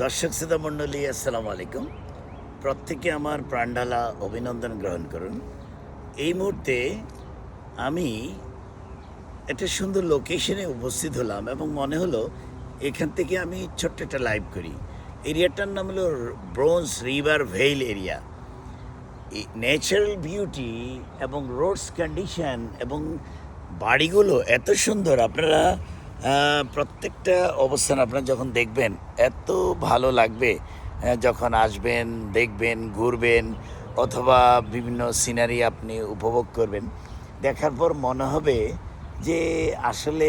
দর্শক শ্রোতা মণ্ডলী, আসসালামু আলাইকুম। প্রত্যেকে আমার প্রাণঢালা অভিনন্দন গ্রহণ করুন। এই মুহূর্তে আমি একটা সুন্দর লোকেশনে উপস্থিত হলাম এবং মনে হলো এখান থেকে আমি ছোট্ট একটা লাইভ করি। এরিয়াটার নাম হলো bronze river veil area. Natural beauty এবং রোডস কন্ডিশন এবং বাড়িগুলো এত সুন্দর, আপনারা প্রত্যেকটা অবস্থান আপনারা যখন দেখবেন এত ভালো লাগবে। যখন আসবেন, দেখবেন, ঘুরবেন অথবা বিভিন্ন সিনারি আপনি উপভোগ করবেন, দেখার পর মনে হবে যে আসলে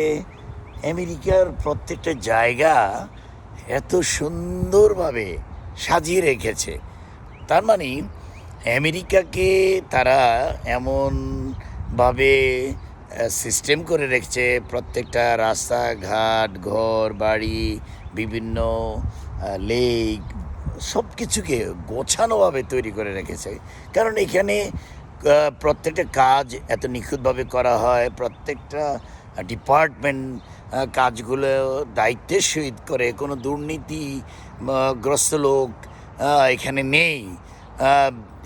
আমেরিকার প্রত্যেকটা জায়গা এত সুন্দরভাবে সাজিয়ে রেখেছে। তার মানে আমেরিকাকে তারা এমনভাবে সিস্টেম করে রেখেছে, প্রত্যেকটা রাস্তাঘাট, ঘর বাড়ি, বিভিন্ন লেক, সব কিছুকে গোছানোভাবে তৈরি করে রেখেছে। কারণ এখানে প্রত্যেকটা কাজ এত নিখুঁতভাবে করা হয়, প্রত্যেকটা ডিপার্টমেন্ট কাজগুলো দায়িত্বের সহিত করে। কোনো দুর্নীতিগ্রস্ত লোক এখানে নেই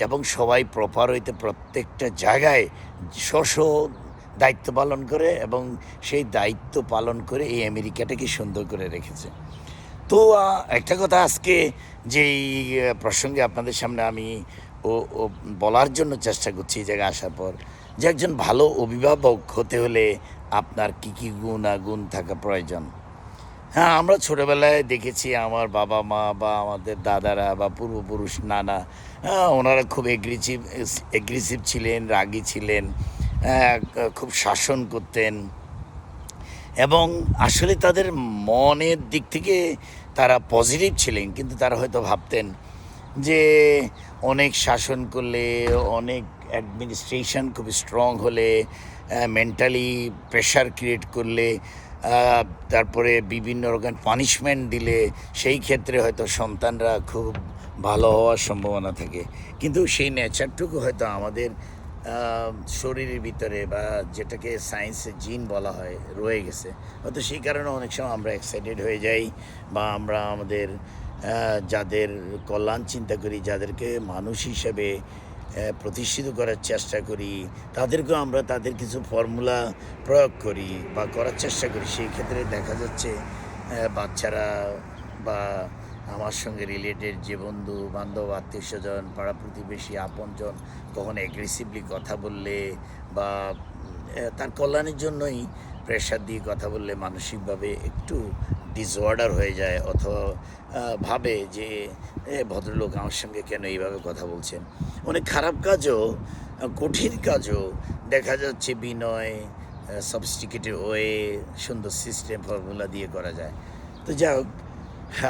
এবং সবাই প্রপার হইতে প্রত্যেকটা জায়গায় স্ব দায়িত্ব পালন করে এবং সেই দায়িত্ব পালন করে এই আমেরিকাটাকে সুন্দর করে রেখেছে। তো একটা কথা আজকে যেই প্রসঙ্গে আপনাদের সামনে আমি ও বলার জন্য চেষ্টা করছি এই জায়গায় আসার পর, যে একজন ভালো অভিভাবক হতে হলে আপনার কী কী গুণ থাকা প্রয়োজন। হ্যাঁ, আমরা ছোটোবেলায় দেখেছি আমার বাবা মা বা আমাদের দাদারা বা পূর্বপুরুষ নানা, ওনারা খুব এগ্রেসিভ ছিলেন, রাগী ছিলেন, খুব শাসন করতেন এবং আসলে তাদের মনের দিক থেকে তারা পজিটিভ ছিলেন। কিন্তু তারা হয়তো ভাবতেন যে অনেক শাসন করলে, অনেক অ্যাডমিনিস্ট্রেশন খুব স্ট্রং হলে, মেন্টালি প্রেশার ক্রিয়েট করলে, তারপরে বিভিন্ন রকম পানিশমেন্ট দিলে সেই ক্ষেত্রে হয়তো সন্তানরা খুব ভালো হওয়ার সম্ভাবনা থাকে। কিন্তু সেই নেচারটুকু হয়তো আমাদের শরীরের ভিতরে বা যেটাকে সায়েন্সে জিন বলা হয় রয়ে গেছে। হয়তো সেই কারণে অনেক সময় আমরা এক্সাইটেড হয়ে যাই বা আমরা আমাদের যাদের কল্যাণ চিন্তা করি, যাদেরকে মানুষ হিসেবে প্রতিষ্ঠিত করার চেষ্টা করি, তাদেরকেও আমরা তাদের কিছু ফর্মুলা প্রয়োগ করি বা করার চেষ্টা করি। সেই ক্ষেত্রে দেখা যাচ্ছে বাচ্চারা বা আমার সঙ্গে রিলেটেড যে বন্ধু বান্ধব, আত্মীয় স্বজন, পাড়া প্রতিবেশী, আপনজন কখনো অ্যাগ্রেসিভলি কথা বললে বা তার কল্যাণের জন্যই প্রেশার দিয়ে কথা বললে মানসিকভাবে একটু ডিসঅর্ডার হয়ে যায় অথবা ভাবে যে ভদ্রলোক আমার সঙ্গে কেন এইভাবে কথা বলছেন। অনেক খারাপ কাজও, কঠিন কাজও দেখা যাচ্ছে বিনয়, সফিস্টিকেটেড ওয়ে, সুন্দর সিস্টেম ফর্মুলা দিয়ে করা যায়। তো যাই হোক,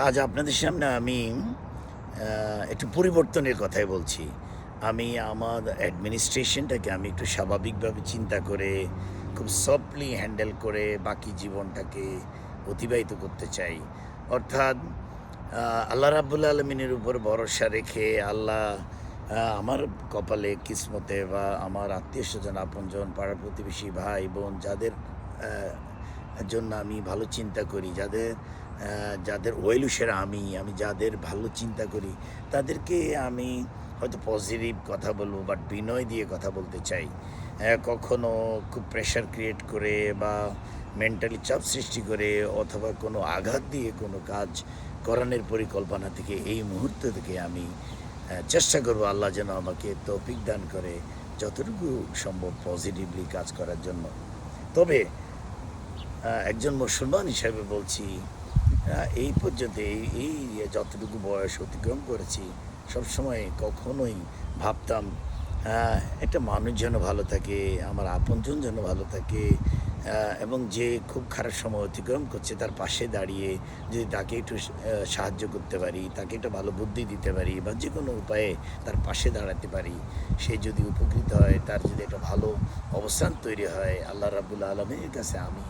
আজ আপনাদের সামনে আমি একটু পরিবর্তনের কথাই বলছি। আমি আমার অ্যাডমিনিস্ট্রেশনটাকে আমি একটু স্বাভাবিকভাবে চিন্তা করে খুব সফটলি হ্যান্ডেল করে বাকি জীবনটাকে অতিবাহিত করতে চাই। অর্থাৎ আল্লাহ রাব্বুল আলমিনের উপর ভরসা রেখে, আল্লাহ আমার কপালে, কিসমতে বা আমার আত্মীয় স্বজন, আপনজন, পাড়া প্রতিবেশী, ভাই বোন, যাদের জন্য আমি ভালো চিন্তা করি, যাদের ওয়েলুশের আমি যাদের ভালো চিন্তা করি, তাদেরকে আমি হয়তো পজিটিভ কথা বলবো, বাট বিনয় দিয়ে কথা বলতে চাই। কখনো খুব প্রেশার ক্রিয়েট করে বা মেন্টালি চাপ সৃষ্টি করে অথবা কোনো আঘাত দিয়ে কোনো কাজ করানোর পরিকল্পনা থেকে এই মুহূর্ত থেকে আমি চেষ্টা করব আল্লাহ যেন আমাকে তৌফিক দান করে যতটুকু সম্ভব পজিটিভলি কাজ করার জন্য। তবে একজন মুসলমান হিসাবে বলছি, এই পর্যন্ত এই যতটুকু বয়স অতিক্রম করেছি, সবসময় কখনোই ভাবতাম একটা মানুষ যেন ভালো থাকে, আমার আপনজন যেন ভালো থাকে এবং যে খুব খারাপ সময় অতিক্রম করছে তার পাশে দাঁড়িয়ে যদি তাকে একটু সাহায্য করতে পারি, তাকে একটা ভালো বুদ্ধি দিতে পারি বা যে কোনো উপায়ে তার পাশে দাঁড়াতে পারি, সে যদি উপকৃত হয়, তার যদি একটা ভালো অবস্থান তৈরি হয়, আল্লাহ রাব্বুল আলামিনের কাছে আমি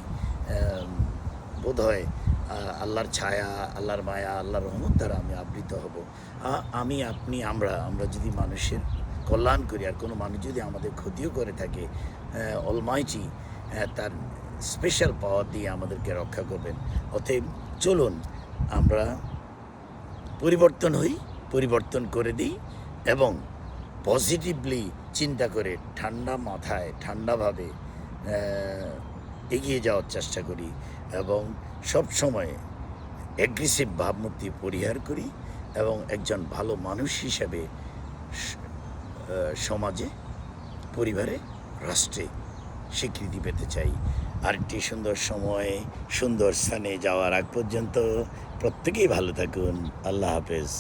বোধ হয় আল্লাহর ছায়া, আল্লাহর মায়া, আল্লাহর রহমত দ্বারা আমি আবৃত হব। আপনি আমরা যদি মানুষের কল্যাণ করি আর কোনো মানুষ যদি আমাদের ক্ষতিও করে থাকে, অলমাইটি তার স্পেশাল পাওয়ার দিয়ে আমাদেরকে রক্ষা করবেন। অতএব চলুন আমরা পরিবর্তন হই, পরিবর্তন করে দিই এবং পজিটিভলি চিন্তা করে ঠান্ডা মাথায় ঠান্ডাভাবে এগিয়ে যাওয়ার চেষ্টা করি এবং সব সময় অ্যাগ্রেসিভ ভাবমূর্তি পরিহার করি এবং একজন ভালো মানুষ হিসেবে সমাজে, পরিবারে, রাষ্ট্রে স্বীকৃতি পেতে চাই। আরেকটি সুন্দর সময়, সুন্দর স্থানে যাওয়ার আগ পর্যন্ত প্রত্যেকেই ভালো থাকুন। আল্লাহ হাফেজ।